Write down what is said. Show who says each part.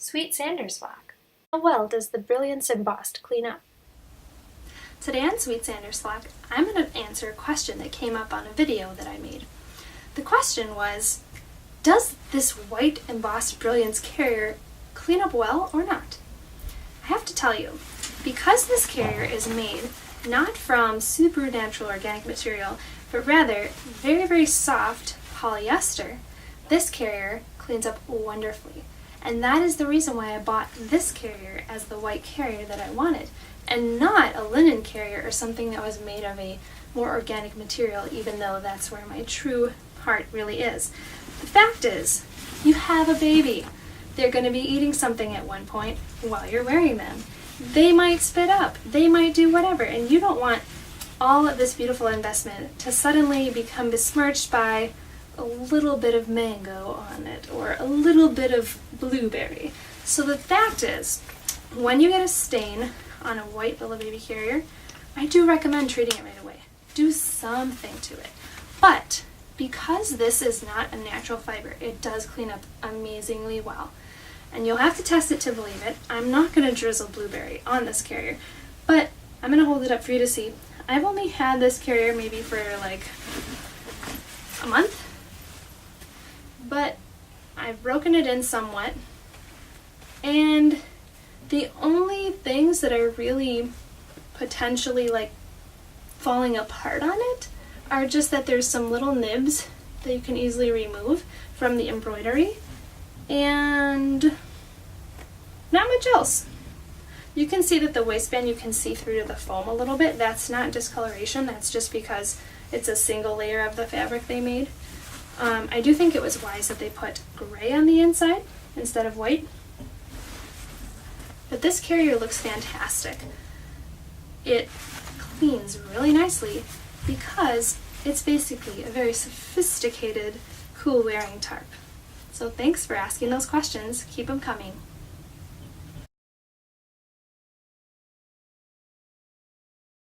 Speaker 1: Sweet Sanders flock. How well does the Brilliance Embossed clean up?
Speaker 2: Today on Sweet Sanders flock, I'm going to answer a question that came up on a video that I made. The question was, does this white embossed Brilliance carrier clean up well or not? I have to tell you, because this carrier is made not from super natural organic material, but rather very, very soft polyester, this carrier cleans up wonderfully. And that is the reason why I bought this carrier as the white carrier that I wanted, and not a linen carrier or something that was made of a more organic material, even though that's where my true heart really is. The fact is, you have a baby. They're going to be eating something at one point while you're wearing them. They might spit up, they might do whatever, and you don't want all of this beautiful investment to suddenly become besmirched by a little bit of mango on it or a little bit of blueberry. So the fact is, when you get a stain on a white Lillebaby carrier, I do recommend treating it right away. Do something to it. But because this is not a natural fiber, it does clean up amazingly well. And you'll have to test it to believe it. I'm not going to drizzle blueberry on this carrier, but I'm going to hold it up for you to see. I've only had this carrier maybe for like a month, but I've broken it in somewhat, and the only things that are really potentially like falling apart on it are just that there's some little nibs that you can easily remove from the embroidery, and not much else. You can see that the waistband, you can see through to the foam a little bit. That's not discoloration, that's just because it's a single layer of the fabric they made. I do think it was wise that they put gray on the inside instead of white. But this carrier looks fantastic. It cleans really nicely because it's basically a very sophisticated, cool wearing tarp. So thanks for asking those questions. Keep them coming.